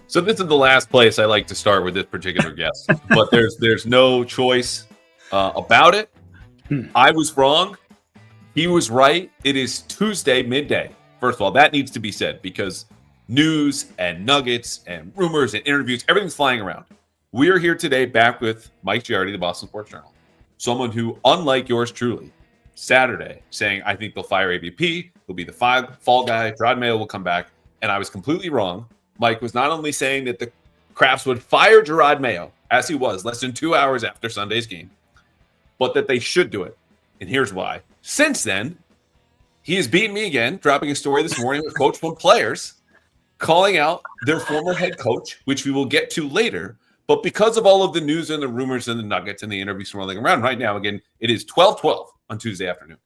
So this is the last place I like to start with this particular guest, but there's no choice about it. I was wrong. He was right. It is Tuesday midday. First of all, that needs to be said because news and nuggets and rumors and interviews, everything's flying around. We are here today back with Mike Giardi, the Boston Sports Journal, someone who, unlike yours truly, Saturday saying, I think they'll fire AVP, he'll be the fall guy, Jerod Mayo will come back, and I was completely wrong. Mike was not only saying that the Krafts would fire Jerod Mayo, as he was less than 2 hours after Sunday's game, but that they should do it. And here's why. Since then, he has beaten me again, dropping a story this morning with Coach from players, calling out their former head coach, which we will get to later. But because of all of the news and the rumors and the nuggets and the interviews swirling around right now, again, it is 12:12 on Tuesday afternoon.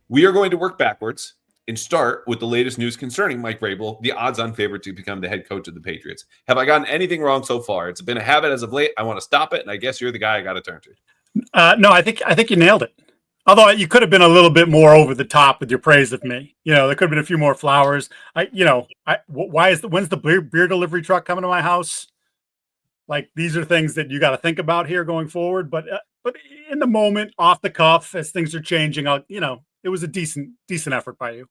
We are going to work backwards and start with the latest news concerning Mike Vrabel, the odds-on favorite to become the head coach of the Patriots. Have I gotten anything wrong so far? It's been a habit as of late. I want to stop it, and I guess you're the guy I got to turn to. No, I think you nailed it. Although you could have been a little bit more over the top with your praise of me. You know, there could have been a few more flowers. When's the beer delivery truck coming to my house? Like, these are things that you got to think about here going forward. But in the moment, off the cuff, as things are changing, it was a decent effort by you.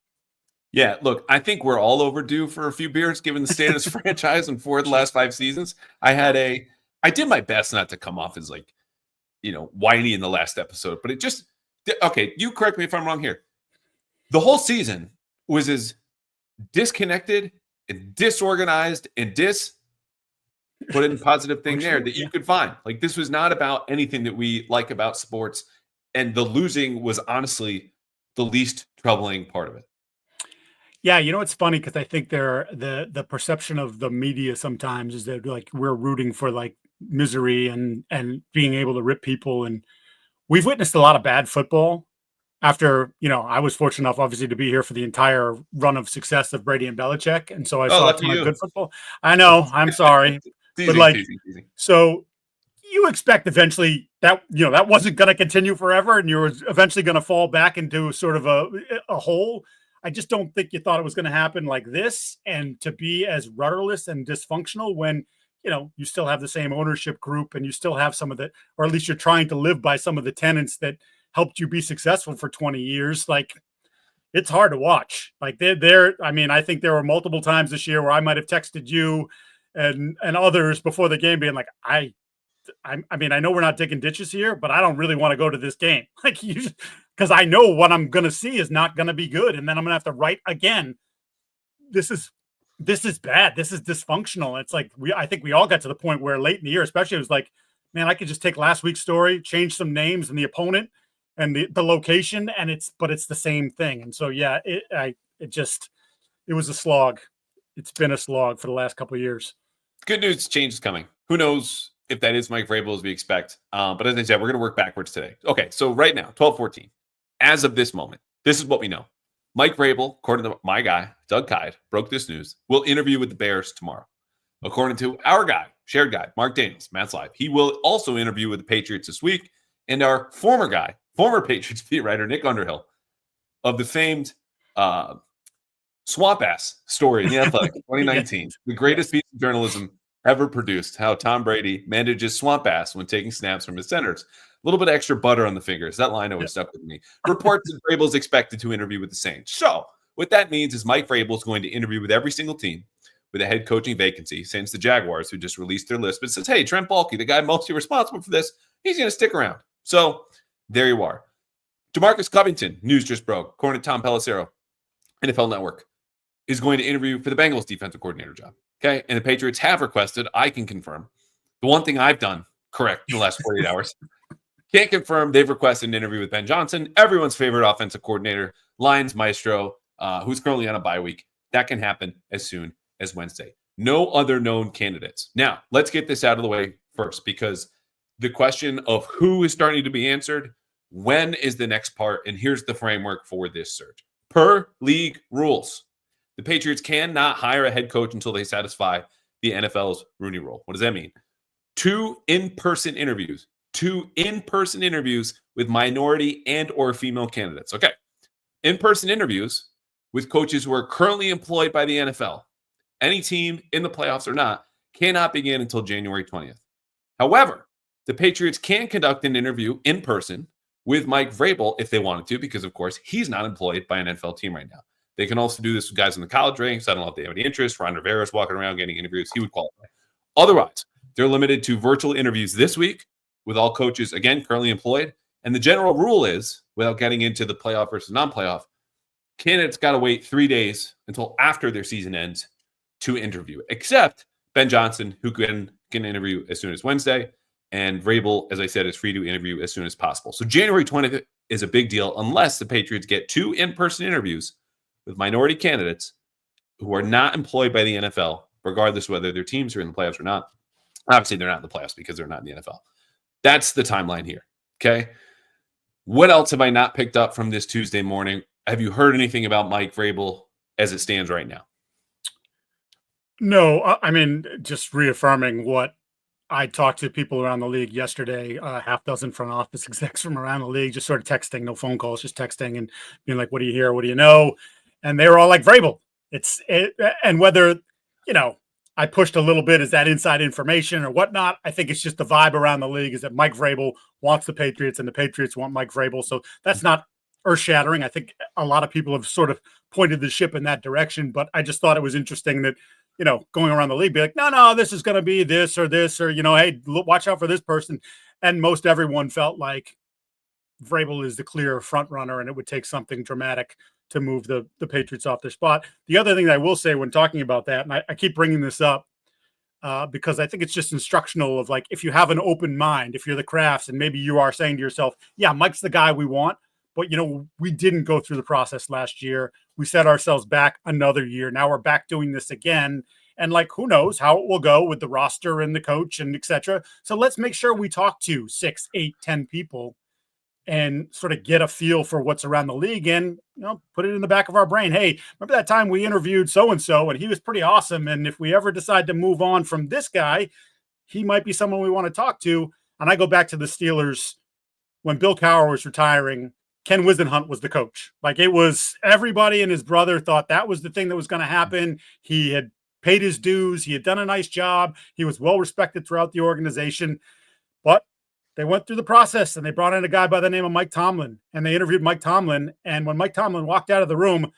Yeah, look, I think we're all overdue for a few beers given the state of this franchise and for the last 5 seasons. I did my best not to come off as whiny in the last episode, but it just, okay, you correct me if I'm wrong here. The whole season was as disconnected and disorganized and put in positive thing there that you could find. Like, this was not about anything that we like about sports, and the losing was honestly the least troubling part of it. Yeah, it's funny because I think the perception of the media sometimes is that we're rooting for misery and being able to rip people, and we've witnessed a lot of bad football. After I was fortunate enough, obviously, to be here for the entire run of success of Brady and Belichick, and so I saw a ton of good football. I know, I'm sorry, but easy. So you expect eventually that that wasn't going to continue forever, and you were eventually going to fall back into sort of a hole. I just don't think you thought it was going to happen like this, and to be as rudderless and dysfunctional when, you still have the same ownership group and you still have some of the, or at least you're trying to live by some of the tenets that helped you be successful for 20 years. It's hard to watch. I think there were multiple times this year where I might've texted you and others before the game being like, I know we're not digging ditches here, but I don't really want to go to this game. Because I know what I'm going to see is not going to be good. And then I'm going to have to write again. This is bad. This is dysfunctional. It's I think we all got to the point where late in the year, especially, it was like, man, I could just take last week's story, change some names and the opponent and the location, and it's the same thing. And so, yeah, it was a slog. It's been a slog for the last couple of years. Good news, change is coming. Who knows if that is Mike Vrabel as we expect. But as I said, we're going to work backwards today. Okay, so right now, 12:14. As of this moment, this is what we know. Mike Vrabel, according to my guy, Doug Kyde, broke this news. We'll interview with the Bears tomorrow. According to our guy, shared guy, Mark Daniels, Matt's Live, he will also interview with the Patriots this week. And our former Patriots beat writer, Nick Underhill, of the famed Swamp Ass story in the Athletic 2019, the greatest piece of journalism ever produced, how Tom Brady manages swamp ass when taking snaps from his centers. A little bit of extra butter on the fingers. That line always stuck with me. Reports that Vrabel is expected to interview with the Saints. So what that means is Mike Vrabel is going to interview with every single team with a head coaching vacancy, since the Jaguars, who just released their list, but says, hey, Trent Baalke, the guy mostly responsible for this, he's going to stick around. So there you are. DeMarcus Covington, news just broke, according to Tom Pelissero, NFL Network, is going to interview for the Bengals defensive coordinator job. Okay, and the Patriots have requested, I can confirm, the one thing I've done correct in the last 48 hours. Can't confirm, they've requested an interview with Ben Johnson, everyone's favorite offensive coordinator, Lions maestro, who's currently on a bye week. That can happen as soon as Wednesday. No other known candidates. Now, let's get this out of the way first, because the question of who is starting to be answered, when is the next part, and here's the framework for this search. Per league rules, the Patriots cannot hire a head coach until they satisfy the NFL's Rooney Rule. What does that mean? 2 in-person interviews with minority and or female candidates. Okay. In-person interviews with coaches who are currently employed by the NFL. Any team in the playoffs or not cannot begin until January 20th. However, the Patriots can conduct an interview in person with Mike Vrabel if they wanted to, because, of course, he's not employed by an NFL team right now. They can also do this with guys in the college ranks. I don't know if they have any interest. Ron Rivera's walking around getting interviews. He would qualify. Otherwise, they're limited to virtual interviews this week with all coaches, again, currently employed. And the general rule is, without getting into the playoff versus non-playoff, candidates got to wait 3 days until after their season ends to interview, except Ben Johnson, who can interview as soon as Wednesday. And Vrabel, as I said, is free to interview as soon as possible. So January 20th is a big deal unless the Patriots get 2 in-person interviews with minority candidates who are not employed by the NFL, regardless of whether their teams are in the playoffs or not. Obviously, they're not in the playoffs because they're not in the NFL. That's the timeline here, okay? What else have I not picked up from this Tuesday morning? Have you heard anything about Mike Vrabel as it stands right now? No, I mean, just reaffirming what I talked to people around the league yesterday, half dozen front office execs from around the league, just sort of texting, no phone calls, just texting and being like, what do you hear? What do you know? And they were all like, Vrabel. And whether, I pushed a little bit, is that inside information or whatnot? I think it's just the vibe around the league is that Mike Vrabel wants the Patriots and the Patriots want Mike Vrabel. So that's not earth shattering. I think a lot of people have sort of pointed the ship in that direction, but I just thought it was interesting that, going around the league, be like, no, this is going to be this, or, hey, watch out for this person. And most everyone felt like Vrabel is the clear front runner and it would take something dramatic to move the Patriots off their spot. The other thing that I will say when talking about that, and I keep bringing this up because I think it's just instructional of like, if you have an open mind, if you're the Krafts and maybe you are saying to yourself, yeah, Mike's the guy we want, but we didn't go through the process last year. We set ourselves back another year. Now we're back doing this again. And like, who knows how it will go with the roster and the coach and et cetera. So let's make sure we talk to 6, 8, 10 people and sort of get a feel for what's around the league and, put it in the back of our brain. Hey, remember that time we interviewed so-and-so and he was pretty awesome. And if we ever decide to move on from this guy, he might be someone we want to talk to. And I go back to the Steelers when Bill Cowher was retiring. Ken Wisenhunt was the coach. Like, it was everybody and his brother thought that was the thing that was going to happen. He had paid his dues. He had done a nice job. He was well respected throughout the organization, but they went through the process and they brought in a guy by the name of Mike Tomlin and they interviewed Mike Tomlin. And when Mike Tomlin walked out of the room,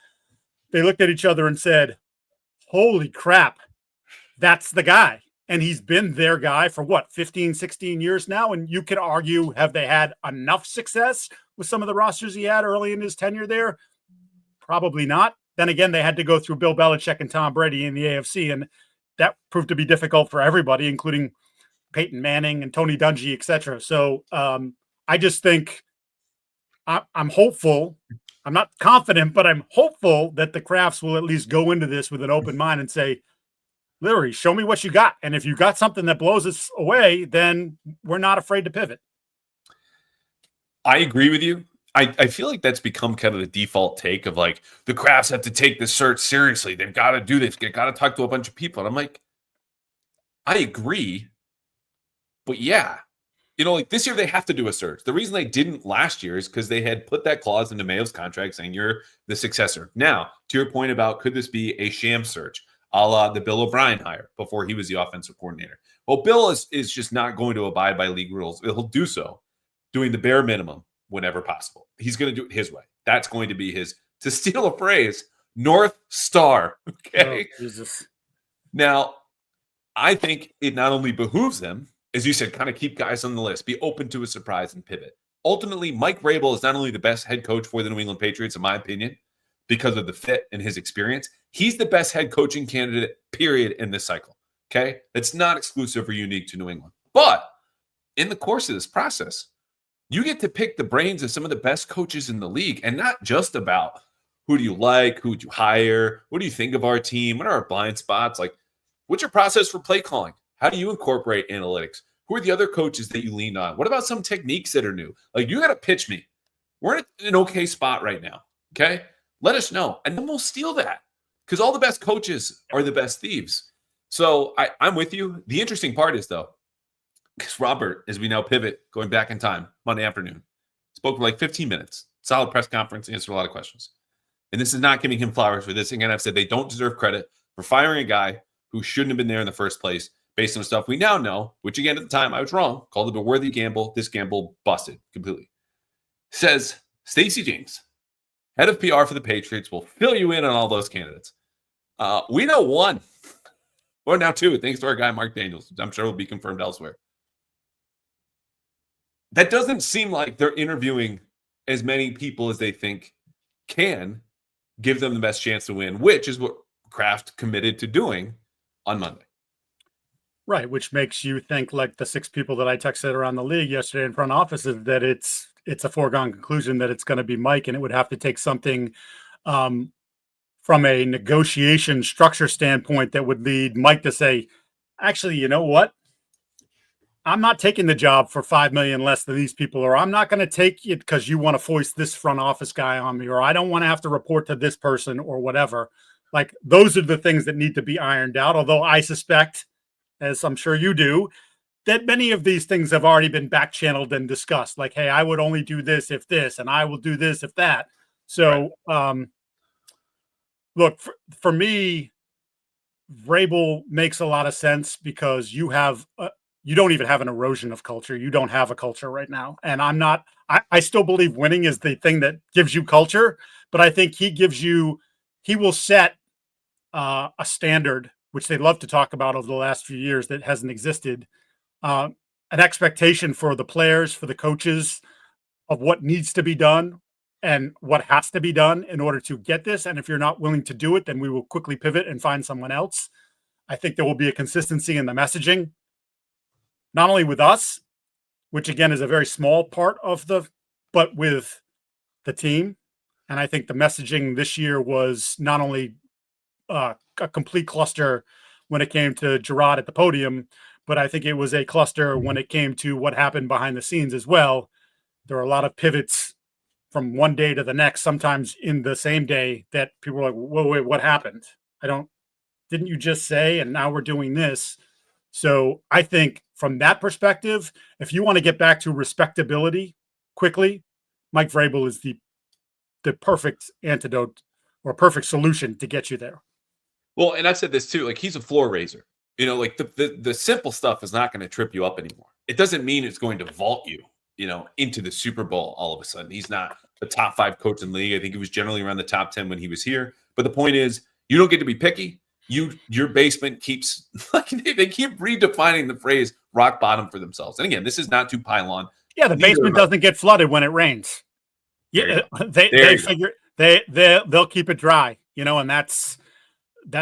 they looked at each other and said, holy crap, that's the guy. And he's been their guy for 15, 16 years now. And you could argue, have they had enough success with some of the rosters he had early in his tenure there? Probably not. Then again, they had to go through Bill Belichick and Tom Brady in the AFC. And that proved to be difficult for everybody, including Peyton Manning and Tony Dungy, et cetera. So I just think I'm hopeful. I'm not confident, but I'm hopeful that the Krafts will at least go into this with an open mind and say, literally, show me what you got. And if you got something that blows us away, then we're not afraid to pivot. I agree with you. I feel like that's become kind of the default take of like, the Krafts have to take this search seriously. They've got to do this. They've got to talk to a bunch of people. And I'm like, I agree. But yeah, like this year they have to do a search. The reason they didn't last year is because they had put that clause into Mayo's contract saying you're the successor. Now, to your point about could this be a sham search, a la the Bill O'Brien hire before he was the offensive coordinator? Well, Bill is just not going to abide by league rules. He'll do so doing the bare minimum whenever possible. He's going to do it his way. That's going to be his, to steal a phrase, North Star. Okay. Oh, Jesus. Now, I think it not only behooves them, as you said, kind of keep guys on the list, be open to a surprise and pivot. Ultimately, Mike Vrabel is not only the best head coach for the New England Patriots, in my opinion, because of the fit and his experience. He's the best head coaching candidate, period, in this cycle. Okay? It's not exclusive or unique to New England. But in the course of this process, you get to pick the brains of some of the best coaches in the league, and not just about who do you like, who would you hire, what do you think of our team, what are our blind spots, like what's your process for play calling? How do you incorporate analytics? Who are the other coaches that you lean on? What about some techniques that are new? Like, you got to pitch me. We're in an okay spot right now, okay? Let us know, and then we'll steal that because all the best coaches are the best thieves. So I'm with you. The interesting part is, though, because Robert, as we now pivot, going back in time, Monday afternoon, spoke for like 15 minutes. Solid press conference, answered a lot of questions. And this is not giving him flowers for this. Again, I've said they don't deserve credit for firing a guy who shouldn't have been there in the first place based on stuff we now know, which again, at the time I was wrong, called it a worthy gamble. This gamble busted completely. Says Stacey James, head of PR for the Patriots, will fill you in on all those candidates. We know one, or now two, thanks to our guy Mark Daniels. I'm sure will be confirmed elsewhere. That doesn't seem like they're interviewing as many people as they think can give them the best chance to win, which is what Kraft committed to doing on Monday. Right, which makes you think, like the 6 people that I texted around the league yesterday in front office, is that it's a foregone conclusion that it's going to be Mike, and it would have to take something from a negotiation structure standpoint that would lead Mike to say, actually, you know what? I'm not taking the job for $5 million less than these people, or I'm not going to take it because you want to foist this front office guy on me, or I don't want to have to report to this person or whatever. Like, those are the things that need to be ironed out. Although I suspect, as I'm sure you do, that many of these things have already been back channeled and discussed. Like, hey, I would only do this if this, and I will do this if that. So, look, for me, Vrabel makes a lot of sense because you don't even have an erosion of culture. You don't have a culture right now. And I still believe winning is the thing that gives you culture, but I think he will set a standard, which they love to talk about over the last few years that hasn't existed, an expectation for the players, for the coaches, of what needs to be done and what has to be done in order to get this. And if you're not willing to do it, then we will quickly pivot and find someone else. I think there will be a consistency in the messaging, not only with us, which again is a very small part of but with the team. And I think the messaging this year was not only a complete cluster when it came to Giardi at the podium, but I think it was a cluster when it came to what happened behind the scenes as well. There are a lot of pivots from one day to the next, sometimes in the same day, that people are like, whoa, wait, what happened? Didn't you just say, and now we're doing this? So I think from that perspective, if you want to get back to respectability quickly, Mike Vrabel is the perfect antidote or perfect solution to get you there. Well, and I've said this too, like, he's a floor raiser. You know, like the simple stuff is not going to trip you up anymore. It doesn't mean it's going to vault you, into the Super Bowl all of a sudden. He's not the top 5 coach in the league. I think he was generally around the top 10 when he was here. But the point is, you don't get to be picky. Your basement keeps, like, they keep redefining the phrase rock bottom for themselves. And again, this is not to pile on. Yeah, the basement doesn't get flooded when it rains. Yeah, they figure they'll keep it dry, and that's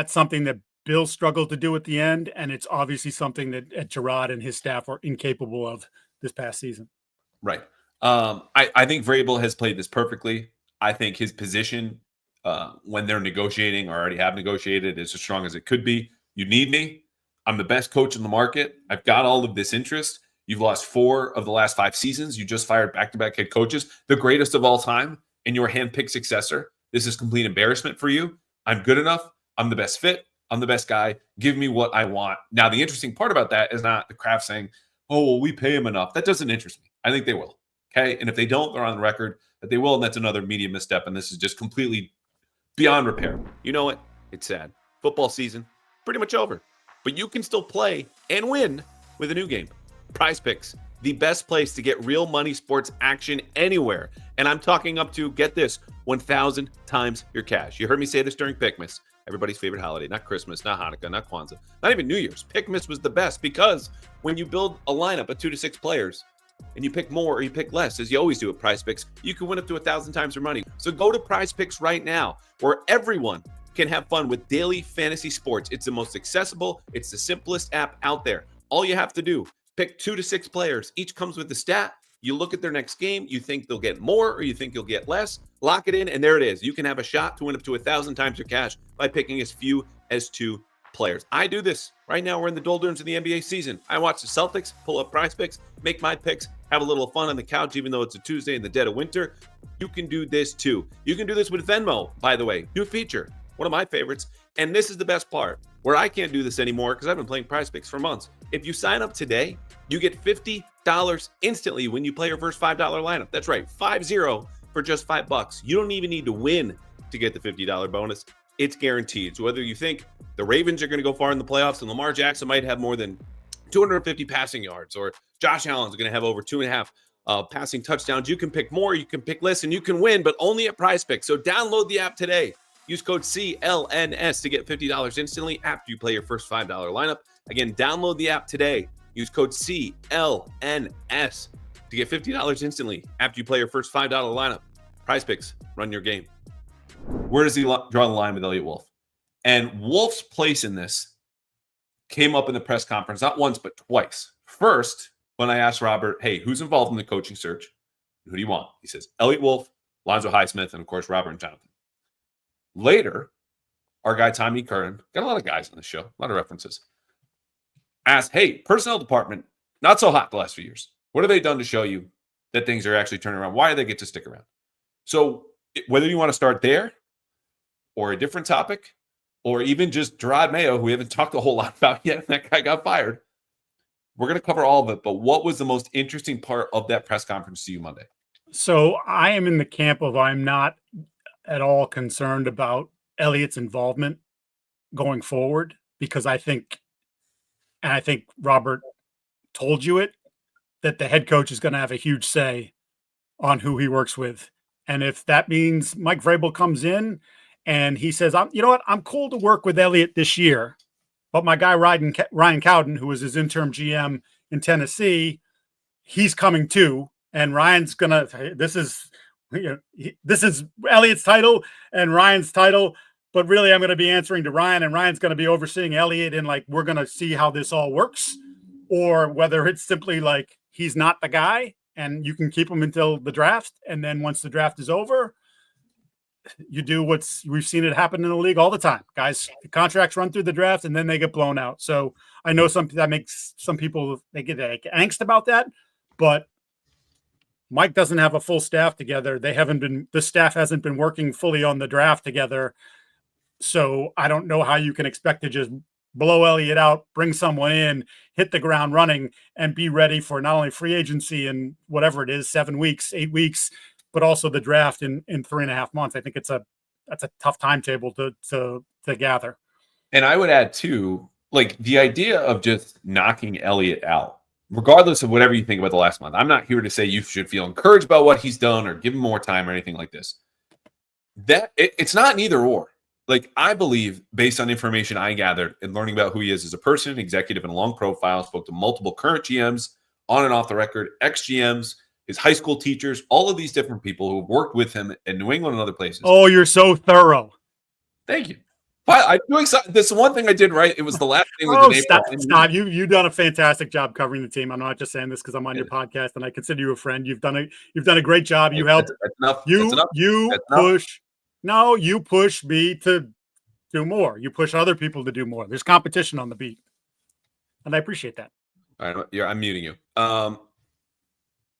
something that Bill struggled to do at the end, and it's obviously something that Jerod and his staff were incapable of this past season. Right. I think Vrabel has played this perfectly. I think his position when they're negotiating or already have negotiated is as strong as it could be. You need me. I'm the best coach in the market. I've got all of this interest. You've lost 4 of the last 5 seasons. You just fired back-to-back head coaches, the greatest of all time, and your handpicked successor. This is complete embarrassment for you. I'm good enough. I'm the best fit. I'm the best guy. Give me what I want. Now, the interesting part about that is not the Kraft saying, oh, well, we pay him enough. That doesn't interest me. I think they will. Okay. And if they don't, they're on the record that they will. And that's another media misstep. And this is just completely beyond repair. You know what? It's sad. Football season, pretty much over. But you can still play and win with a new game. Prize Picks, the best place to get real money sports action anywhere. And I'm talking up to, get this, 1,000 times your cash. You heard me say this during Pickmas. Everybody's favorite holiday, not Christmas, not Hanukkah, not Kwanzaa, not even New Year's. Pickmas was the best because when you build a lineup of 2 to 6 players and you pick more or you pick less, as you always do at Prize Picks, you can win up to 1,000 times your money. So go to Prize Picks right now, where everyone can have fun with daily fantasy sports. It's the most accessible. It's the simplest app out there. All you have to do, pick 2 to 6 players. Each comes with a stat. You look at their next game. You think they'll get more or you think you'll get less. Lock it in, and there it is. You can have a shot to win up to 1,000 times your cash by picking as few as 2 players. I do this. Right now, we're in the doldrums of the NBA season. I watch the Celtics, pull up Prize Picks, make my picks, have a little fun on the couch, even though it's a Tuesday in the dead of winter. You can do this too. You can do this with Venmo, by the way. New feature. One of my favorites. And this is the best part, where I can't do this anymore because I've been playing Prize Picks for months. If you sign up today, you get $50 instantly when you play your first $5 lineup. That's right, 50 for just $5. You don't even need to win to get the $50 bonus. it's guaranteed. So whether you think the Ravens are going to go far in the playoffs and Lamar Jackson might have more than 250 passing yards, or Josh Allen's going to have over 2.5 passing touchdowns, you can pick more, you can pick less, and you can win, but only at PrizePicks. So download the app today. Use code CLNS to get $50 instantly after you play your first $5 lineup. Again, download the app today. Use code CLNS to get $50 instantly after you play your first $5 lineup. PrizePicks, run your game. Where does he draw the line with Eliot Wolf? And Wolf's place in this came up in the press conference, not once, but twice. First, when I asked Robert, hey, who's involved in the coaching search? Who do you want? He says, Eliot Wolf, Lonzo Highsmith, and of course, Robert and Jonathan. Later, our guy, Tommy Curran, got a lot of guys on the show, a lot of references, asked, hey, personnel department, not so hot the last few years. What have they done to show you that things are actually turning around? Why do they get to stick around? So whether you want to start there or a different topic, or even just Jerod Mayo, who we haven't talked a whole lot about yet, and that guy got fired, we're going to cover all of it. But what was the most interesting part of that press conference to you Monday? So I am in the camp of I'm not at all concerned about Eliot's involvement going forward, because I think Robert told you it, that the head coach is going to have a huge say on who he works with. And if that means Mike Vrabel comes in and he says, you know what, I'm cool to work with Eliot this year, but my guy Ryan Cowden, who was his interim GM in Tennessee, he's coming too. And Ryan's this is Eliot's title and Ryan's title, but really I'm going to be answering to Ryan, and Ryan's going to be overseeing Eliot, and like, we're going to see how this all works, or whether it's simply like he's not the guy and you can keep him until the draft. And then once the draft is over, you do we've seen it happen in the league all the time. Guys, the contracts run through the draft and then they get blown out. So I know that makes some people, they get angst about that, but Mike doesn't have a full staff together. The staff hasn't been working fully on the draft together. So I don't know how you can expect to just blow Eliot out, bring someone in, hit the ground running, and be ready for not only free agency in whatever it is, 7 weeks, 8 weeks, but also the draft in 3.5 months. I think that's a tough timetable to gather. And I would add too, like, the idea of just knocking Eliot out, regardless of whatever you think about the last month. I'm not here to say you should feel encouraged about what he's done or give him more time or anything like this. It's not an either or. Like, I believe, based on information I gathered and learning about who he is as a person, executive, and a long profile, spoke to multiple current GMs, on and off the record, ex-GMs, his high school teachers, all of these different people who have worked with him in New England and other places. Oh, you're so thorough. Thank you. But this one thing I did right. It was the last thing with the name. Stop. You've done a fantastic job covering the team. I'm not just saying this because I'm on your podcast and I consider you a friend. You've done a great job. You helped. That's enough. You push me to do more. You push other people to do more. There's competition on the beat, and I appreciate that. All right, I'm muting you. No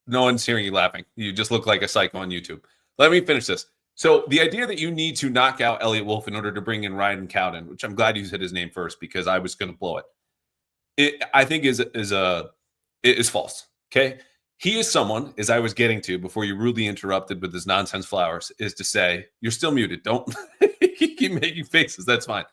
one's hearing you laughing. You just look like a psycho on YouTube. Let me finish this. So the idea that you need to knock out Eliot Wolf in order to bring in Ryan Cowden, which I'm glad you said his name first because I was going to blow it. I think is false. Okay. He is someone, as I was getting to before you rudely interrupted with his nonsense flowers, is to say, you're still muted. Don't keep making faces. That's fine.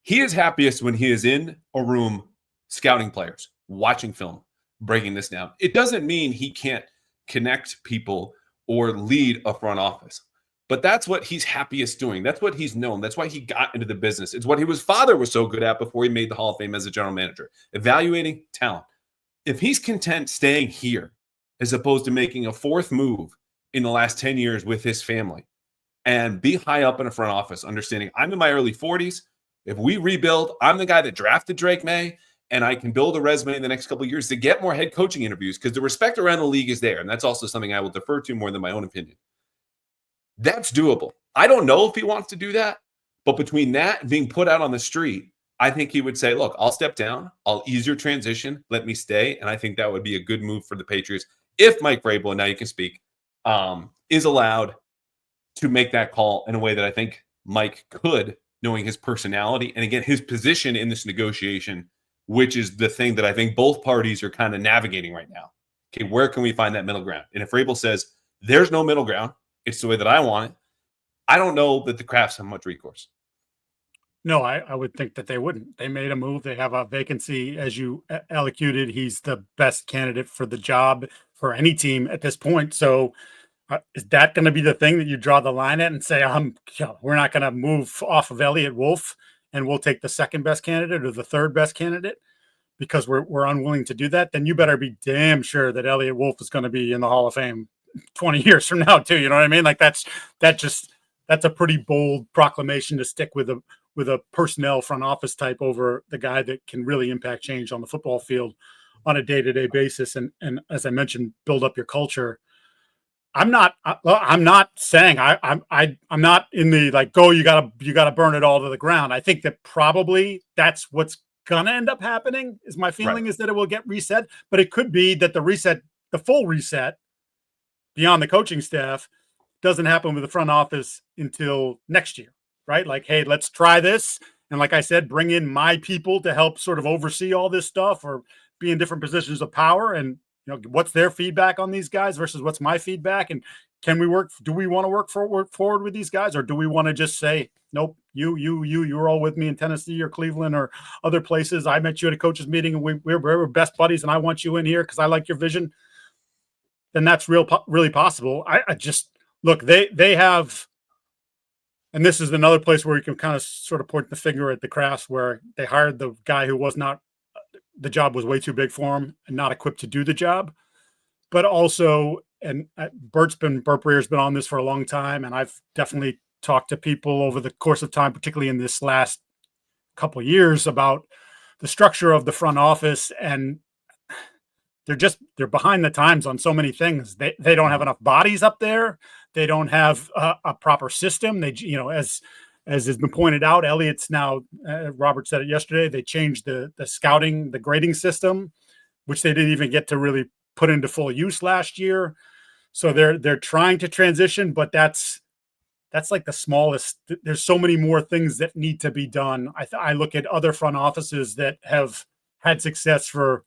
He is happiest when he is in a room scouting players, watching film, breaking this down. It doesn't mean he can't connect people or lead a front office, but that's what he's happiest doing. That's what he's known. That's why he got into the business. It's what his father was so good at before he made the Hall of Fame as a general manager, evaluating talent. If he's content staying here, as opposed to making a fourth move in the last 10 years with his family and be high up in a front office, understanding I'm in my early 40s. If we rebuild, I'm the guy that drafted Drake May, and I can build a resume in the next couple of years to get more head coaching interviews because the respect around the league is there. And that's also something I will defer to more than my own opinion. That's doable. I don't know if he wants to do that, but between that and being put out on the street, I think he would say, look, I'll step down. I'll ease your transition. Let me stay. And I think that would be a good move for the Patriots if Mike Vrabel, and now you can speak, is allowed to make that call in a way that I think Mike could, knowing his personality and, again, his position in this negotiation, which is the thing that I think both parties are kind of navigating right now. Okay, where can we find that middle ground? And if Vrabel says there's no middle ground, it's the way that I want it, I don't know that the Krafts have much recourse. No, I would think that they wouldn't. They made a move. They have a vacancy, as you elocuted. He's the best candidate for the job for any team at this point. So, is that going to be the thing that you draw the line at and say, we're not going to move off of Eliot Wolf and we'll take the second best candidate or the third best candidate because we're unwilling to do that? Then you better be damn sure that Eliot Wolf is going to be in the Hall of Fame 20 years from now too. You know what I mean? Like that's a pretty bold proclamation to stick with a personnel front office type over the guy that can really impact change on the football field on a day-to-day basis. And as I mentioned, build up your culture. I'm not saying I'm not in the like, go, you gotta burn it all to the ground. I think that probably that's what's gonna end up happening is my feeling, is that it will get reset, but it could be that the full reset beyond the coaching staff doesn't happen with the front office until next year, right? Like, hey, let's try this. And like I said, bring in my people to help sort of oversee all this stuff or be in different positions of power. And, what's their feedback on these guys versus what's my feedback? And do we want to work forward with these guys? Or do we want to just say, nope, you're all with me in Tennessee or Cleveland or other places. I met you at a coach's meeting and we're best buddies and I want you in here because I like your vision. Then that's really possible. I just, look, they have, and this is another place where you can kind of sort of point the finger at the Krafts, where they hired the guy who the job was way too big for him and not equipped to do the job. But also, and Burt Breer's been on this for a long time, and I've definitely talked to people over the course of time, particularly in this last couple of years, about the structure of the front office, and they're behind the times on so many things. They don't have enough bodies up there. They don't have a proper system. They, as has been pointed out, Eliot's now, Robert said it yesterday, they changed the scouting, the grading system, which they didn't even get to really put into full use last year. So they're trying to transition, but that's like the smallest. There's so many more things that need to be done. I look at other front offices that have had success for,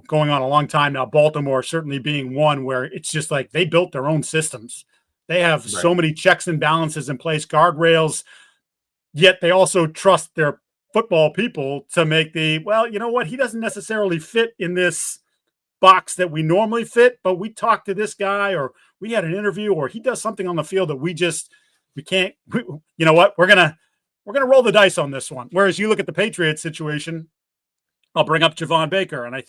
going on a long time now. Baltimore certainly being one where it's just like they built their own systems. They have so many checks and balances in place, guardrails, yet they also trust their football people to make he doesn't necessarily fit in this box that we normally fit, but we talked to this guy, or we had an interview, or he does something on the field that we can't, you know what? We're going to roll the dice on this one. Whereas you look at the Patriots situation, I'll bring up Javon Baker. And I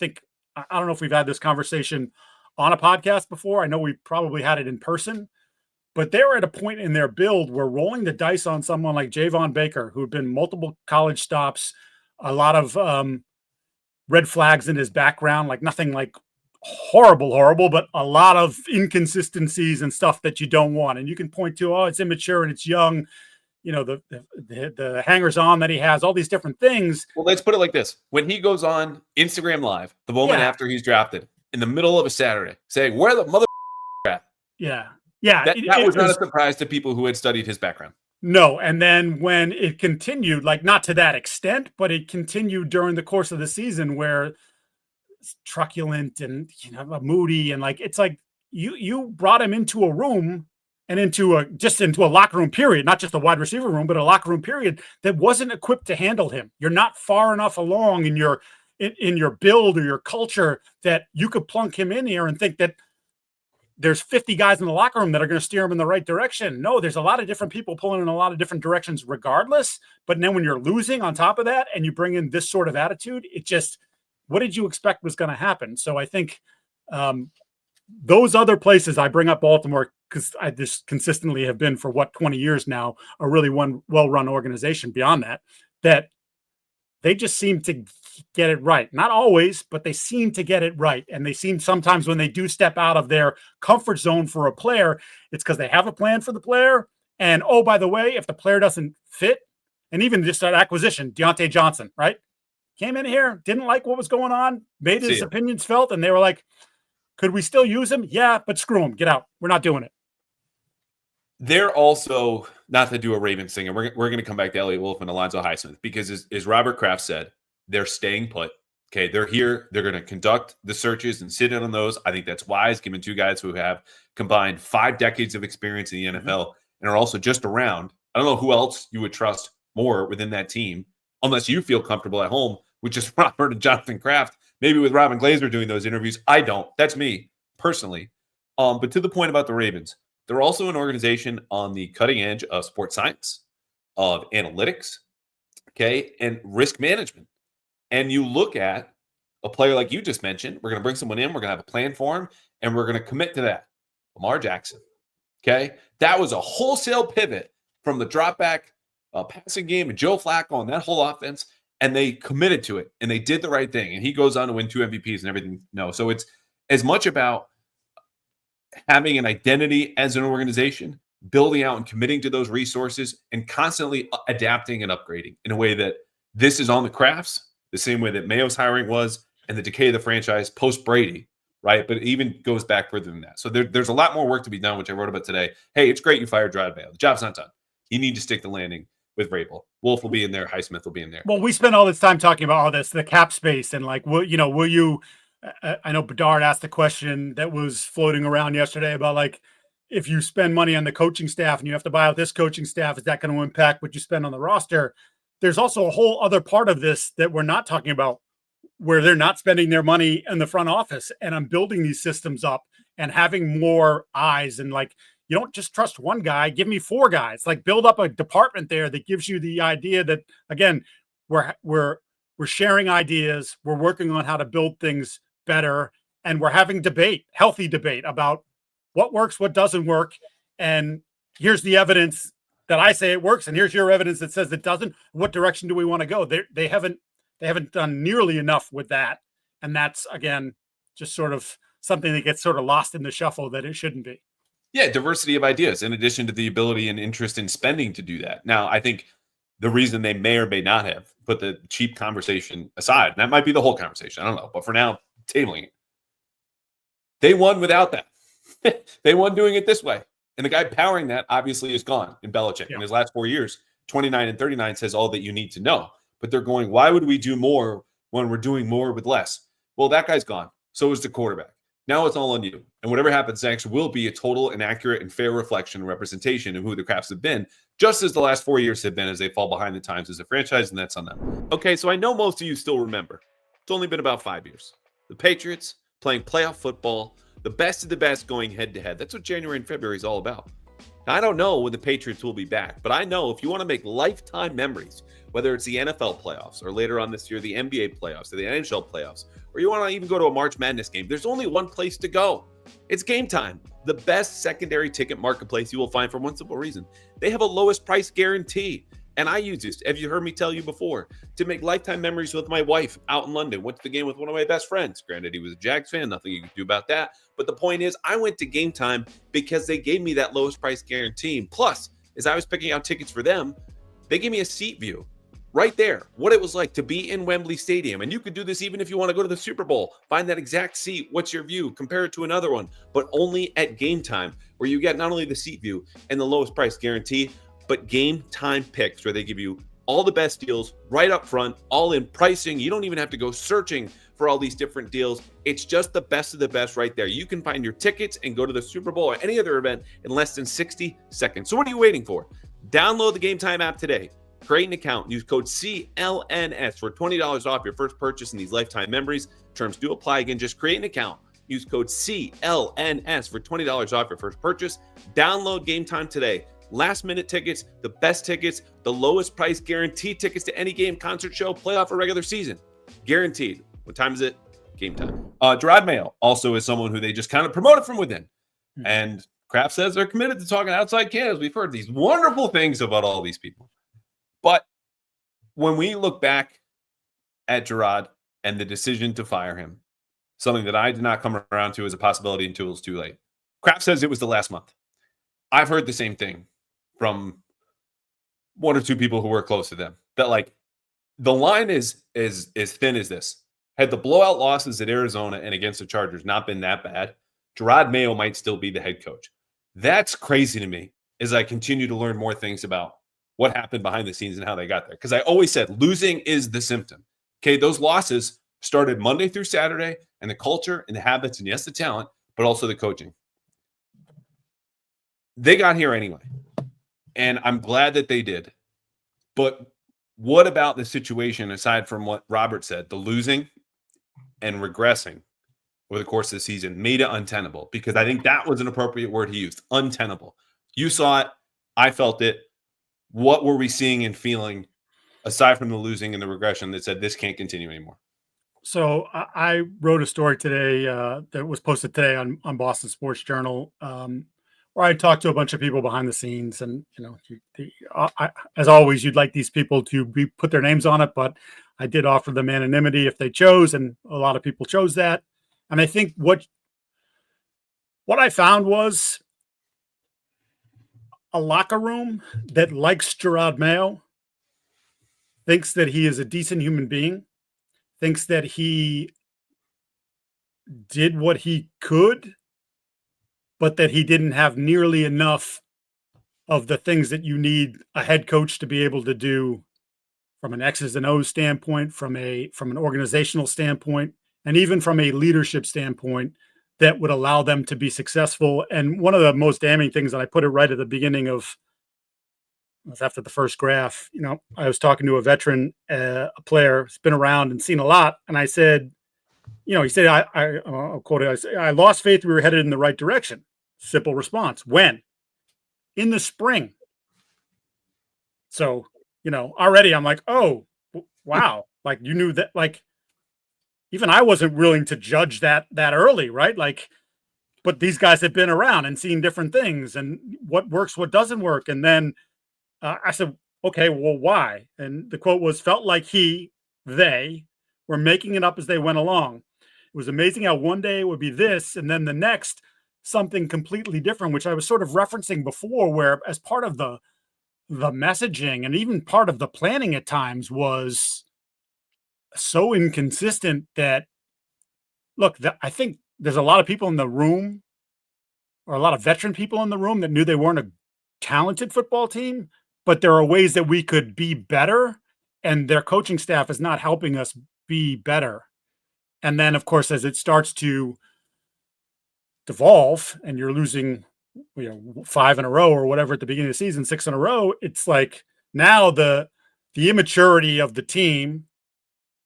don't know if we've had this conversation on a podcast before. I know we probably had it in person, but they were at a point in their build where rolling the dice on someone like Javon Baker, who had been multiple college stops, a lot of red flags in his background, like nothing like horrible, but a lot of inconsistencies and stuff that you don't want. And you can point to, it's immature and it's young, the hangers on that he has, all these different things. Well, let's put it like this. When he goes on Instagram Live, the moment after he's drafted, in the middle of a Saturday, saying, where the mother at? Yeah. That was not a surprise to people who had studied his background. No. And then when it continued, like not to that extent, but it continued during the course of the season where it's truculent and, moody. And like, it's like you brought him into a room and into a locker room period, not just a wide receiver room, but a locker room period that wasn't equipped to handle him. You're not far enough along in your build or your culture that you could plunk him in here and think that there's 50 guys in the locker room that are going to steer him in the right direction. No, there's a lot of different people pulling in a lot of different directions regardless. But then when you're losing on top of that and you bring in this sort of attitude, what did you expect was going to happen? So I think those other places, I bring up Baltimore because I just consistently have been for 20 years now, a really well-run organization beyond that they just seem to get it right. Not always, but they seem to get it right. And they seem sometimes when they do step out of their comfort zone for a player, it's because they have a plan for the player. And, oh, by the way, if the player doesn't fit, and even just that acquisition, Deontay Johnson, right? Came in here, didn't like what was going on, made his opinions felt, and they were like, could we still use him? Yeah, but screw him. Get out. We're not doing it. They're also, not to do a Ravens thing, and we're going to come back to Eliot Wolf and Alonzo Highsmith, because as Robert Kraft said, they're staying put. Okay, they're here. They're going to conduct the searches and sit in on those. I think that's wise, given two guys who have combined 5 decades of experience in the NFL and are also just around. I don't know who else you would trust more within that team, unless you feel comfortable at home with just Robert and Jonathan Kraft, maybe with Robin Glazer doing those interviews. I don't. That's me personally. But to the point about the Ravens, they're also an organization on the cutting edge of sports science, of analytics, okay, and risk management. And you look at a player like you just mentioned, we're going to bring someone in, we're going to have a plan for him, and we're going to commit to that. Lamar Jackson, okay? That was a wholesale pivot from the drop back passing game and Joe Flacco and that whole offense, and they committed to it, and they did the right thing. And he goes on to win 2 MVPs and everything. No, so it's as much about having an identity as an organization, building out and committing to those resources, and constantly adapting and upgrading in a way that this is on the Krafts, the same way that Mayo's hiring was, and the decay of the franchise post-Brady, right? But it even goes back further than that. So there's a lot more work to be done, which I wrote about today. Hey, it's great you fired Jerod Mayo. The job's not done. You need to stick the landing with Vrabel. Wolf will be in there. Highsmith will be in there. Well, we spent all this time talking about all this, the cap space, and like, will you? I know Bedard asked a question that was floating around yesterday about like, if you spend money on the coaching staff and you have to buy out this coaching staff, is that going to impact what you spend on the roster? There's also a whole other part of this that we're not talking about, where they're not spending their money in the front office, and I'm building these systems up and having more eyes, and like, you don't just trust one guy, give me 4 guys, like build up a department there that gives you the idea that, again, we're sharing ideas, we're working on how to build things better, and we're having healthy debate about what works, what doesn't work, and here's the evidence that I say it works, and here's your evidence that says it doesn't. What direction do we want to go? They haven't done nearly enough with that, and that's, again, just sort of something that gets sort of lost in the shuffle that it shouldn't be. Yeah, diversity of ideas, in addition to the ability and interest in spending to do that. Now, I think the reason they may or may not have put the cheap conversation aside, and that might be the whole conversation, I don't know, but for now, tabling it, they won without that. They won doing it this way. And the guy powering that obviously is gone in Belichick. Yeah. In his last 4 years, 29 and 39 says all that you need to know. But they're going, why would we do more when we're doing more with less? Well, that guy's gone. So is the quarterback. Now it's all on you. And whatever happens next will be a total and accurate and fair reflection and representation of who the Krafts have been, just as the last 4 years have been, as they fall behind the times as a franchise, and that's on them. Okay, so I know most of you still remember. It's only been about 5 years. The Patriots playing playoff football, the best of the best going head-to-head. That's what January and February is all about. Now, I don't know when the Patriots will be back, but I know if you want to make lifetime memories, whether it's the NFL playoffs or later on this year, the NBA playoffs or the NHL playoffs, or you want to even go to a March Madness game, there's only one place to go. It's Game Time, the best secondary ticket marketplace you will find for one simple reason. They have a lowest price guarantee. And I use this, have you heard me tell you before, to make lifetime memories with my wife out in London. Went to the game with one of my best friends. Granted, he was a Jags fan, nothing you can do about that. But the point is, I went to Game Time because they gave me that lowest price guarantee. Plus, as I was picking out tickets for them, they gave me a seat view right there, what it was like to be in Wembley Stadium. And you could do this even if you want to go to the Super Bowl. Find that exact seat. What's your view? Compare it to another one, but only at Game Time, where you get not only the seat view and the lowest price guarantee, but Game Time picks, where they give you all the best deals right up front, all in pricing. You don't even have to go searching for all these different deals. It's just the best of the best right there. You can find your tickets and go to the Super Bowl or any other event in less than 60 seconds. So what are you waiting for? Download the Game Time app today. Create an account. Use code CLNS for $20 off your first purchase in these lifetime memories. Terms do apply. Again, just create an account. Use code CLNS for $20 off your first purchase. Download Game Time today. Last minute tickets, the best tickets, the lowest price, guaranteed tickets to any game, concert, show, playoff, or regular season. Guaranteed. What time is it? Game Time. Jerod Mayo also is someone who they just kind of promoted from within. And Kraft says they're committed to talking outside candidates. We've heard these wonderful things about all these people. But when we look back at Jerod and the decision to fire him, something that I did not come around to as a possibility until it was too late. Kraft says it was the last month. I've heard the same thing from one or two people who were close to them, that like the line is as thin as this. Had the blowout losses at Arizona and against the Chargers not been that bad, Jerod Mayo might still be the head coach. That's crazy to me as I continue to learn more things about what happened behind the scenes and how they got there. Because I always said losing is the symptom. Okay, those losses started Monday through Saturday, and the culture and the habits and yes, the talent, but also the coaching. They got here anyway. And I'm glad that they did. But what about the situation, aside from what Robert said, the losing and regressing over the course of the season made it untenable? Because I think that was an appropriate word he used, untenable. You saw it. I felt it. What were we seeing and feeling aside from the losing and the regression that said this can't continue anymore? So I wrote a story today that was posted today on Boston Sports Journal, where I talked to a bunch of people behind the scenes, and as always, you'd like these people to put their names on it, but I did offer them anonymity if they chose, and a lot of people chose that. And I think what I found was a locker room that likes Jerod Mayo, thinks that he is a decent human being, thinks that he did what he could, but that he didn't have nearly enough of the things that you need a head coach to be able to do from an X's and O's standpoint, from an organizational standpoint, and even from a leadership standpoint that would allow them to be successful. And one of the most damning things, and I put it right at the beginning of, it was after the first graph, I was talking to a veteran, a player who's been around and seen a lot. And I said, he said, I'll quote it. I said, I lost faith we were headed in the right direction. Simple response. When? In the spring. So, already I'm like, oh, wow. Like, you knew that, like, even I wasn't willing to judge that early, right? Like, but these guys have been around and seen different things and what works, what doesn't work. And then I said, okay, well, why? And the quote was, felt like they were making it up as they went along. It was amazing how one day it would be this, and then the next, something completely different, which I was sort of referencing before, where as part of the messaging and even part of the planning at times was so inconsistent that, look, I think there's a lot of people in the room, or a lot of veteran people in the room, that knew they weren't a talented football team, but there are ways that we could be better, and their coaching staff is not helping us be better. And then, of course, as it starts to devolve and you're losing 5 in a row or whatever at the beginning of the season, 6 in a row, it's like now the immaturity of the team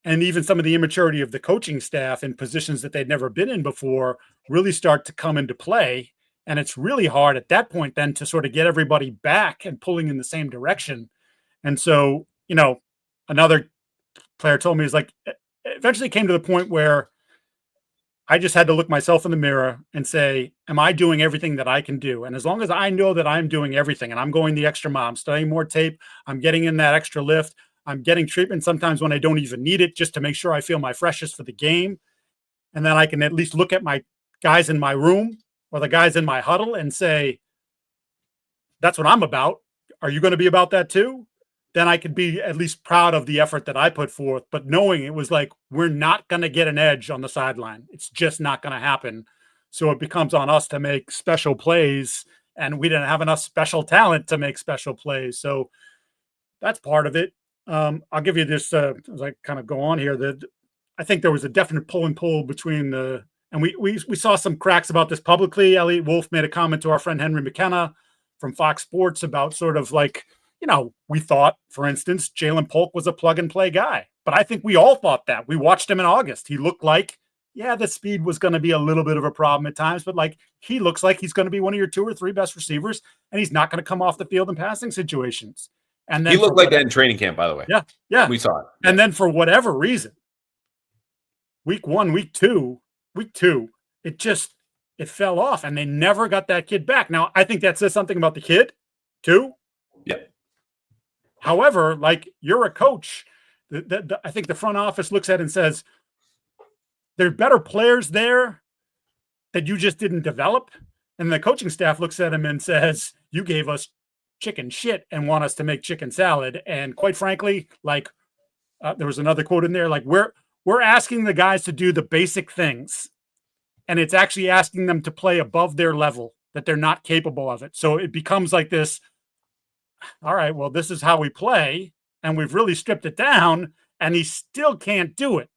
and even some of the immaturity of the coaching staff in positions that they'd never been in before really start to come into play. And it's really hard at that point then to sort of get everybody back and pulling in the same direction. And so, another player told me, is like, eventually came to the point where I just had to look myself in the mirror and say, am I doing everything that I can do? And as long as I know that I'm doing everything and I'm going the extra mile, I'm studying more tape, I'm getting in that extra lift, I'm getting treatment sometimes when I don't even need it, just to make sure I feel my freshest for the game. And then I can at least look at my guys in my room or the guys in my huddle and say, that's what I'm about. Are you going to be about that too? Then I could be at least proud of the effort that I put forth, but knowing it was like, we're not going to get an edge on the sideline. It's just not going to happen. So it becomes on us to make special plays, and we didn't have enough special talent to make special plays. So that's part of it. I'll give you this, as I kind of go on here, that I think there was a definite pull and pull between and we saw some cracks about this publicly. Eliot Wolf made a comment to our friend Henry McKenna from Fox Sports about sort of like, we thought, for instance, Jalen Polk was a plug and play guy, but I think we all thought that. We watched him in August. He looked like, the speed was going to be a little bit of a problem at times, but like, he looks like he's going to be one of your 2 or 3 best receivers, and he's not going to come off the field in passing situations. And then he looked like that in training camp, by the way. Yeah. We saw it. And then for whatever reason, week 1, week 2, it fell off, and they never got that kid back. Now, I think that says something about the kid too. Yeah. However, like, you're a coach. I think the front office looks at it and says, there are better players there that you just didn't develop. And the coaching staff looks at him and says, you gave us chicken shit and want us to make chicken salad. And quite frankly, like, there was another quote in there, like, we're asking the guys to do the basic things, and it's actually asking them to play above their level, that they're not capable of it. So it becomes like this, all right, well, this is how we play, and we've really stripped it down, and he still can't do it,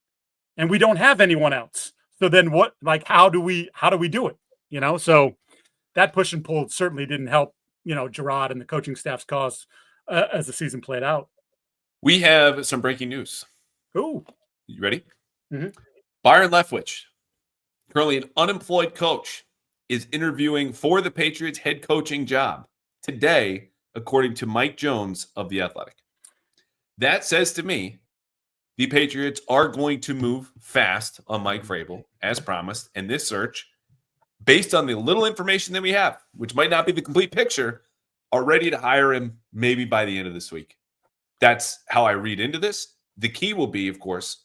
and we don't have anyone else. So then what, like, how do we do it? So that push and pull certainly didn't help, Jerod and the coaching staff's cause as the season played out. We have some breaking news. Ooh. You ready? Mhm. Byron Leftwich, currently an unemployed coach, is interviewing for the Patriots head coaching job today, according to Mike Jones of The Athletic. That says to me the Patriots are going to move fast on Mike Vrabel, as promised, and this search, based on the little information that we have, which might not be the complete picture, are ready to hire him maybe by the end of this week. That's how I read into this. The key will be, of course,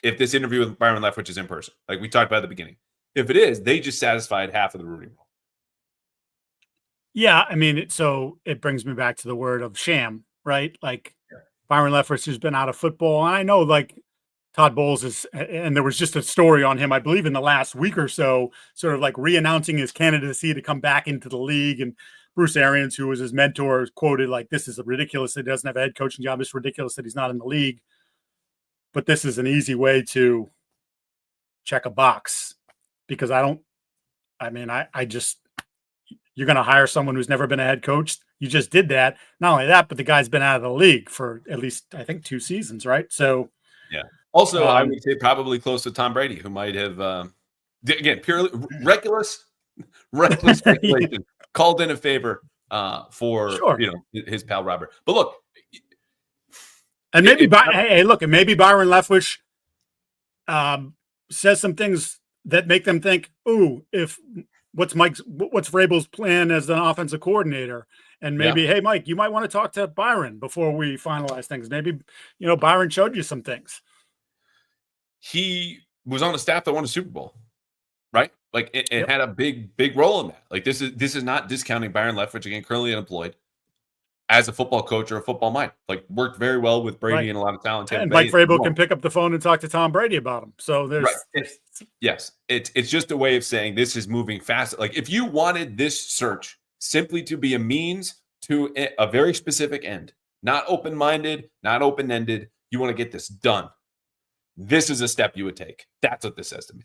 if this interview with Byron Leftwich is in person, like we talked about at the beginning. If it is, they just satisfied half of the Rooney Rule. Yeah, I mean, so it brings me back to the word of sham, right? Like Byron Leftwich has been out of football. And I know like Todd Bowles is, and there was just a story on him, I believe in the last week or so, sort of like re-announcing his candidacy to come back into the league. And Bruce Arians, who was his mentor, quoted like, "This is ridiculous that he doesn't have a head coaching job. It's ridiculous that he's not in the league. But this is an easy way to check a box because I just, you're going to hire someone who's never been a head coach. You just did that. Not only that, but the guy's been out of the league for at least, I think, 2 seasons, right? So, yeah. Also, I would say probably close to Tom Brady, who might have, again, purely reckless speculation, called in a favor for his pal Robert. But look, and maybe maybe Byron Leftwich says some things that make them think, "Ooh, what's Vrabel's plan as an offensive coordinator?" And maybe, hey, Mike, you might want to talk to Byron before we finalize things. Maybe Byron showed you some things. He was on a staff that won a Super Bowl, right? Like, it had a big role in that. Like, this is not discounting Byron Leftwich, again, currently unemployed, as a football coach or a football mind. Like, worked very well with Brady and a lot of talent. And Mike Vrabel can pick up the phone and talk to Tom Brady about him. So there's yes, it's just a way of saying this is moving fast. Like, if you wanted this search simply to be a means to a very specific end, not open-minded, not open-ended, you want to get this done, this is a step you would take. That's what this says to me.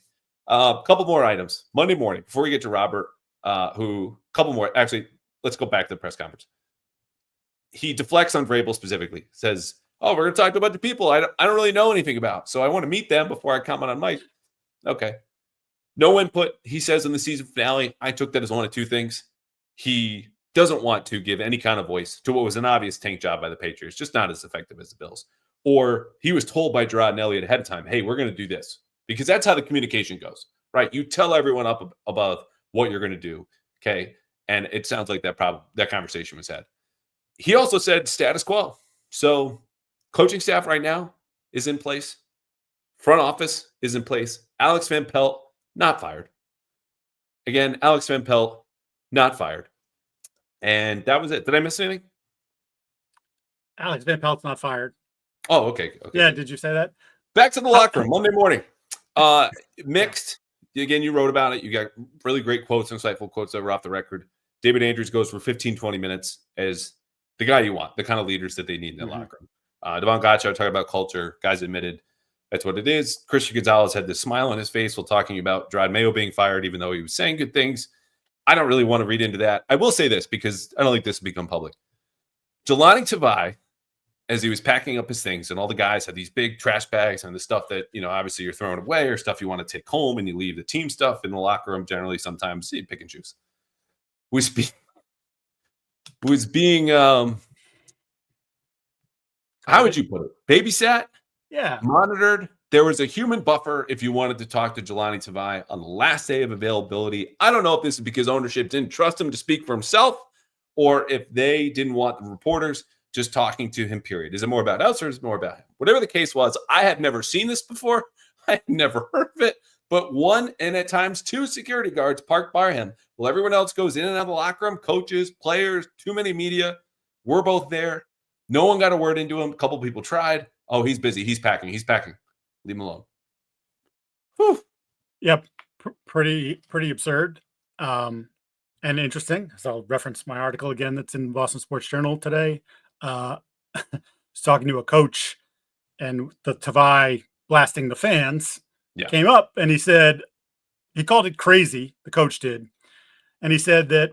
A couple more items. Monday morning, before we get to Robert, actually, let's go back to the press conference. He deflects on Vrabel specifically, says, "Oh, we're going to talk to a bunch of people I don't really know anything about, so I want to meet them before I comment on Mike." Okay. No input, he says in the season finale. I took that as one of two things. He doesn't want to give any kind of voice to what was an obvious tank job by the Patriots, just not as effective as the Bills. Or he was told by Jerod and Eliot ahead of time, "Hey, we're going to do this." Because that's how the communication goes, right? You tell everyone up above what you're going to do, okay? And it sounds like that conversation was had. He also said status quo. So coaching staff right now is in place. Front office is in place. Alex Van Pelt, not fired. Again, Alex Van Pelt, not fired. And that was it. Did I miss anything? Alex Van Pelt's not fired. Oh, okay. Yeah, did you say that? Back to the locker room, Monday morning. Mixed. Again, you wrote about it. You got really great quotes, insightful quotes that were off the record. David Andrews goes for 15, 20 minutes as the guy you want, the kind of leaders that they need in the locker room. Devon Gotcha talking about culture. Guys admitted that's what it is. Christian Gonzalez had this smile on his face while talking about Jerod Mayo being fired, even though he was saying good things. I don't really want to read into that. I will say this because I don't think this will become public. Jelani Tavai, as he was packing up his things, and all the guys had these big trash bags and the stuff that, obviously you're throwing away or stuff you want to take home, and you leave the team stuff in the locker room. Generally, sometimes you pick and choose. Was being how would you put it? Babysat? Yeah. Monitored. There was a human buffer if you wanted to talk to Jelani Tavai on the last day of availability. I don't know if this is because ownership didn't trust him to speak for himself or if they didn't want the reporters just talking to him, period. Is it more about us or is it more about him? Whatever the case was, I had never seen this before. I had never heard of it. But one and at times two security guards parked by him while everyone else goes in and out of the locker room, coaches, players, too many media. We're both there. No one got a word into him. A couple people tried. Oh, he's busy. He's packing. Leave him alone. Whew. Yep. Pretty absurd and interesting. So I'll reference my article again that's in Boston Sports Journal today. I was talking to a coach and the Tavai blasting the fans came up and he said, he called it crazy, the coach did. And he said that,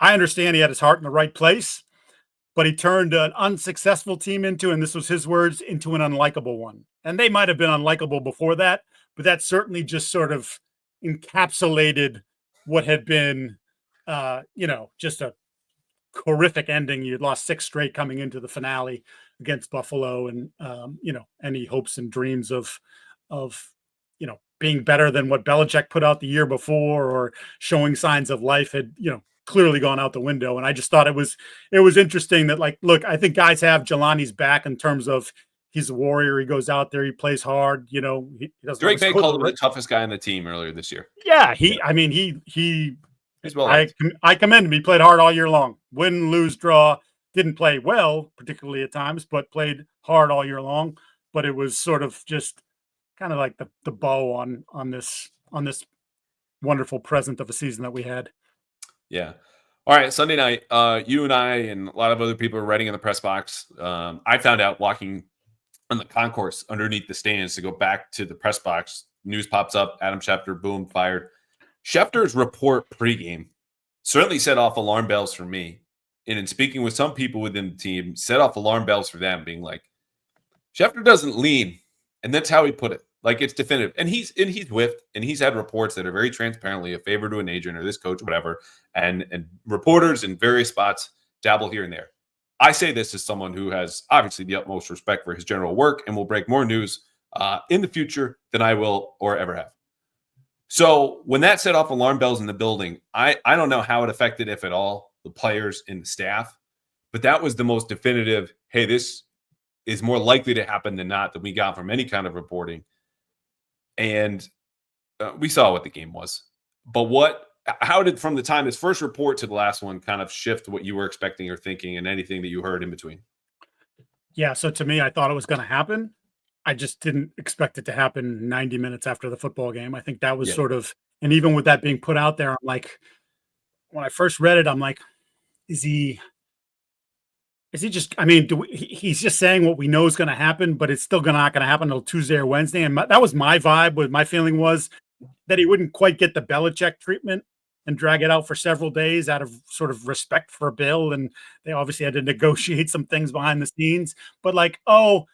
I understand he had his heart in the right place, but he turned an unsuccessful team into, and this was his words, into an unlikable one. And they might have been unlikable before that, but that certainly just sort of encapsulated what had been, just a horrific ending. You'd lost 6 straight coming into the finale against Buffalo, and any hopes and dreams of being better than what Belichick put out the year before, or showing signs of life, had clearly gone out the window. And I just thought it was interesting that, like, look, I think guys have Jelani's back in terms of he's a warrior. He goes out there, he plays hard. He doesn't. Greg Bedard called him the toughest guy on the team earlier this year. Yeah, he's well. I commend him. He played hard all year long. Win, lose, draw. Didn't play well, particularly at times, but played hard all year long. But it was sort of just kind of like the bow on this wonderful present of a season that we had. Yeah. All right. Sunday night, you and I and a lot of other people are writing in the press box. I found out walking on the concourse underneath the stands to go back to the press box. News pops up. Adam Schefter, boom, fired. Schefter's report pregame certainly set off alarm bells for me. And in speaking with some people within the team, set off alarm bells for them, being like, Schefter doesn't lean. And that's how he put it. Like, it's definitive. And he's whiffed, and he's had reports that are very transparently a favor to an agent or this coach or whatever. And reporters in various spots dabble here and there. I say this as someone who has obviously the utmost respect for his general work and will break more news in the future than I will or ever have. So when that set off alarm bells in the building, I don't know how it affected, if at all, the players and the staff, but that was the most definitive, hey, this is more likely to happen than not, that we got from any kind of reporting. And we saw what the game was. But how did, from the time this first report to the last one, kind of shift what you were expecting or thinking, and anything that you heard in between? Yeah, so to me, I thought it was going to happen. I just didn't expect it to happen 90 minutes after the football game. I think that was sort of, and even with that being put out there, I'm like, when I first read it, I'm like, is he just, I mean, he's just saying what we know is going to happen, but it's still not going to happen until Tuesday or Wednesday. And that was my vibe. My feeling was that he wouldn't quite get the Belichick treatment and drag it out for several days out of sort of respect for Bill. And they obviously had to negotiate some things behind the scenes, but like, oh,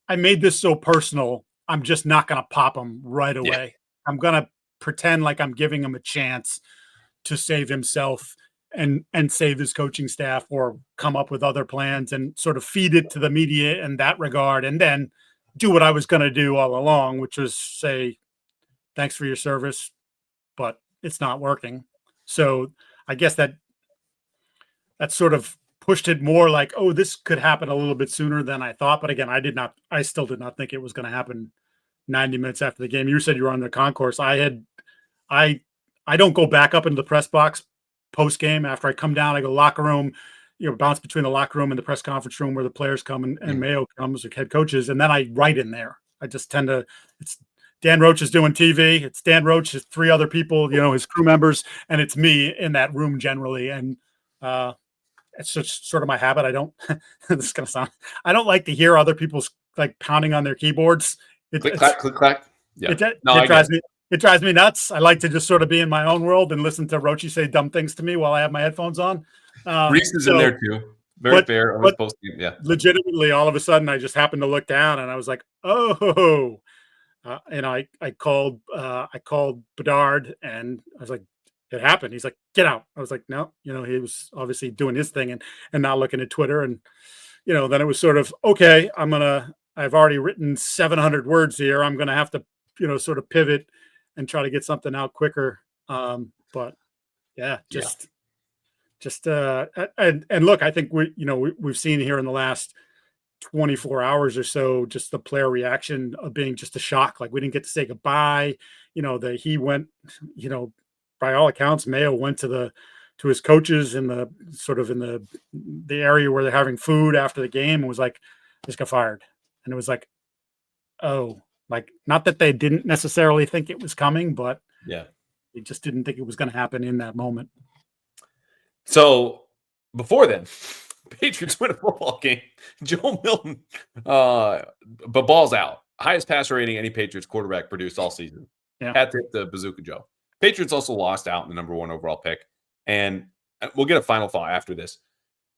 I made this so personal, I'm just not going to pop him right away. Yeah. I'm going to pretend like I'm giving him a chance to save himself and save his coaching staff, or come up with other plans and sort of feed it to the media in that regard, and then do what I was going to do all along, which was say, thanks for your service, but it's not working. So I guess that sort of pushed it more like, oh, this could happen a little bit sooner than I thought. But again, I still did not think it was going to happen 90 minutes after the game. You said you were on the concourse. I don't go back up into the press box post game. After I come down, I go locker room, bounce between the locker room and the press conference room where the players come and Mayo comes, or head coaches. And then I write in there. I just tend to, it's Dan Roach is doing TV. It's Dan Roach, his 3 other people, his crew members, and it's me in that room generally. And it's just sort of my habit. I don't, this is going to sound, I don't like to hear other people's like pounding on their keyboards. Click, clack. Yeah. It drives me nuts. I like to just sort of be in my own world and listen to Roachy say dumb things to me while I have my headphones on. Reese is in there too. Very fair. But legitimately, all of a sudden, I just happened to look down and I was like, oh. And I called Bedard, and I was like, it happened. He's like, get out. I was like, no, he was obviously doing his thing and not looking at Twitter. And, then it was sort of, okay, I've already written 700 words here. I'm going to have to, sort of pivot and try to get something out quicker. But yeah, and look, I think we've seen here in the last 24 hours or so, just the player reaction of being just a shock. Like, we didn't get to say goodbye. He went, by all accounts, Mayo went to his coaches in the sort of in the area where they're having food after the game, and was like, just got fired. And it was like, oh, like, not that they didn't necessarily think it was coming, but yeah, they just didn't think it was going to happen in that moment. So before then, Patriots win a football game. Joe Milton, but balls out. Highest passer rating any Patriots quarterback produced all season. Yeah. At the Bazooka Joe. Patriots also lost out in the number 1 overall pick. And we'll get a final thought after this.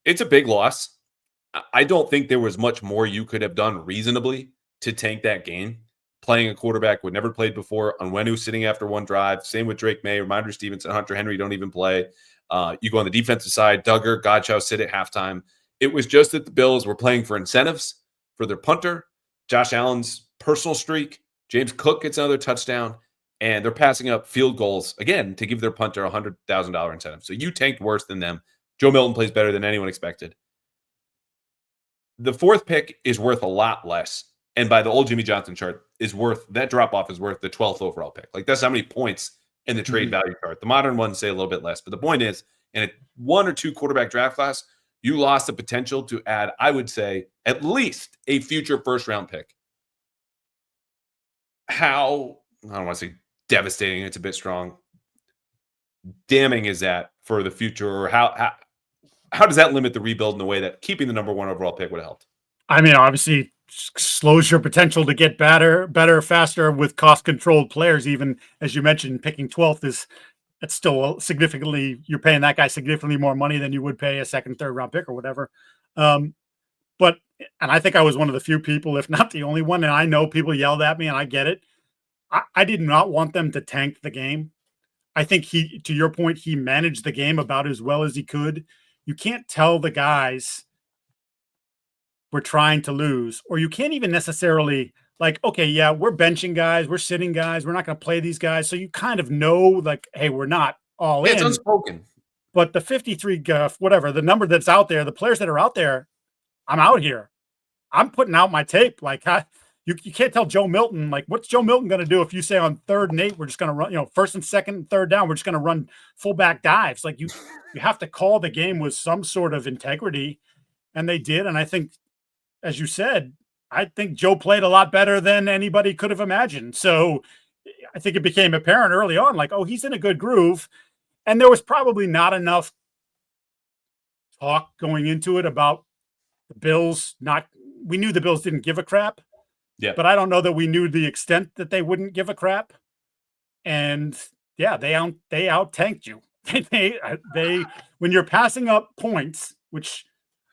It's a big loss. I don't think there was much more you could have done reasonably to tank that game. Playing a quarterback who had never played before, Onwenu sitting after one drive. Same with Drake May, Rhamondre Stevenson, Hunter Henry don't even play. You go on the defensive side, Duggar, Godchow sit at halftime. It was just that the Bills were playing for incentives for their punter, Josh Allen's personal streak. James Cook gets another touchdown, and they're passing up field goals again to give their punter a $100,000 incentive. So you tanked worse than them. Joe Milton plays better than anyone expected. The fourth pick is worth a lot less. And by the old Jimmy Johnson chart, that drop off is worth the 12th overall pick. Like, that's how many points in the trade value chart. The modern ones say a little bit less. But the point is, in a 1 or 2 quarterback draft class, you lost the potential to add, I would say, at least a future first round pick. How, I don't want to say devastating, it's a bit strong. Damning is that for the future? Or how does that limit the rebuild in the way that keeping the number 1 overall pick would have helped? I mean, obviously slows your potential to get better, faster with cost-controlled players. Even as you mentioned, picking 12th that's still significantly, you're paying that guy significantly more money than you would pay a second, third round pick or whatever. But I think I was one of the few people, if not the only one, and I know people yelled at me, and I get it. I did not want them to tank the game. I think to your point, he managed the game about as well as he could. You can't tell the guys we're trying to lose, or you can't even necessarily like, okay, yeah, we're benching guys, we're sitting guys, we're not going to play these guys. So you kind of know, like, hey, we're not all in. It's unspoken. But the 53, whatever, the number that's out there, the players that are out there, I'm out here. I'm putting out my tape. Like, you can't tell Joe Milton, like, what's Joe Milton going to do if you say on 3rd and 8, we're just going to run, first and second and third down, we're just going to run fullback dives. Like, you have to call the game with some sort of integrity. And they did. And I think, as you said, I think Joe played a lot better than anybody could have imagined. So I think it became apparent early on, like, oh, he's in a good groove. And there was probably not enough talk going into it about the Bills. We knew the Bills didn't give a crap. Yeah. But I don't know that we knew the extent that they wouldn't give a crap. And yeah, they out tanked you. they when you're passing up points, which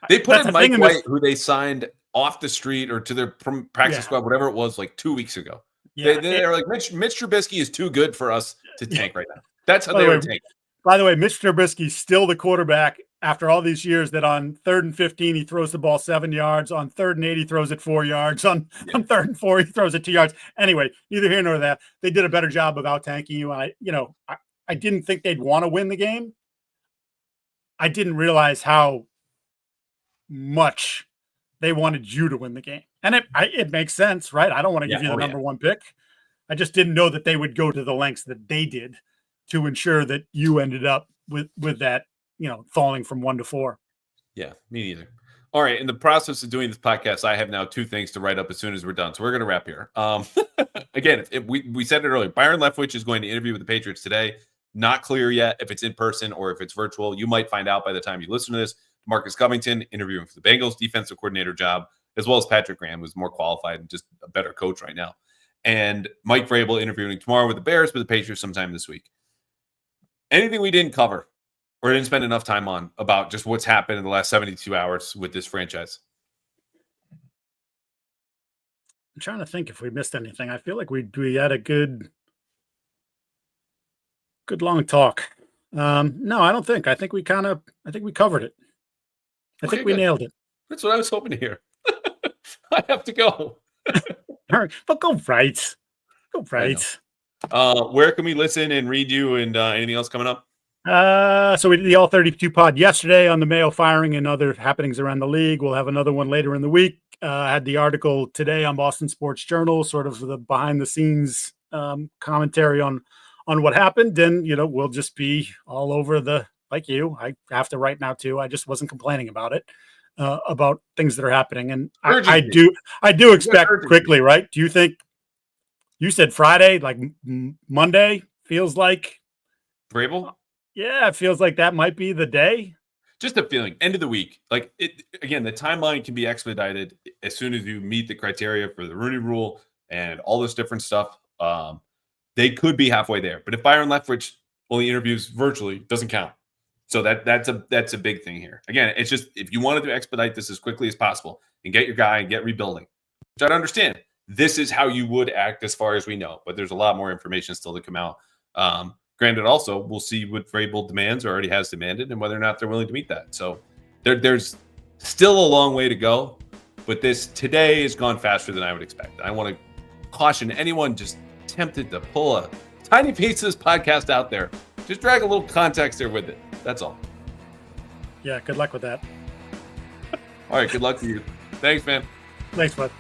they put in Mike White, who they signed off the street or to their practice squad, whatever it was, like 2 weeks ago. Yeah, they're like, Mitch Trubisky is too good for us to tank right now. That's how they were tanking. By the way, Mitch Trubisky's still the quarterback after all these years that on 3rd and 15, he throws the ball 7 yards. On 3rd and 8, he throws it 4 yards. On 3rd and 4, he throws it 2 yards. Anyway, neither here nor there. They did a better job of out-tanking you. And I didn't think they'd want to win the game. I didn't realize how much they wanted you to win the game. And it makes sense, right? I don't want to give you the number 1 pick. I just didn't know that they would go to the lengths that they did to ensure that you ended up with that, falling from 1 to 4. Yeah, me neither. All right. In the process of doing this podcast, I have now 2 things to write up as soon as we're done. So we're going to wrap here. Again, we said it earlier, Byron Leftwich is going to interview with the Patriots today. Not clear yet if it's in person or if it's virtual. You might find out by the time you listen to this. Marcus Covington interviewing for the Bengals defensive coordinator job, as well as Patrick Graham, who's more qualified and just a better coach right now. And Mike Vrabel interviewing tomorrow with the Bears, but the Patriots sometime this week. Anything we didn't cover or didn't spend enough time on about just what's happened in the last 72 hours with this franchise? I'm trying to think if we missed anything. I feel like we had a good long talk. No, I don't think. I think we covered it. I think we nailed it. That's what I was hoping to hear. I have to go. All right, but go right. Go right. Where can we listen and read you and anything else coming up? So we did the All 32 pod yesterday on the Mayo firing and other happenings around the league. We'll have another one later in the week. I had the article today on Boston Sports Journal, sort of the behind the scenes commentary on what happened. And, we'll just be all over like you. I have to write now too. I just wasn't complaining about it, about things that are happening. And I do expect quickly, right? Do you think you said Friday, like Monday feels like Vrabel? Yeah, it feels like that might be the day. Just a feeling. End of the week. Like, again, the timeline can be expedited as soon as you meet the criteria for the Rooney Rule and all this different stuff. They could be halfway there. But if Byron Leftwich only interviews virtually, doesn't count. So that's a big thing here. Again, it's just if you wanted to expedite this as quickly as possible and get your guy and get rebuilding, which I don't understand. This is how you would act as far as we know, but there's a lot more information still to come out. Granted, also, we'll see what Vrabel demands or already has demanded and whether or not they're willing to meet that. So there's still a long way to go, but this today has gone faster than I would expect. I want to caution anyone just tempted to pull a tiny piece of this podcast out there. Just drag a little context there with it. That's all. Yeah, good luck with that. All right, good luck to you. Thanks, man. Thanks, bud.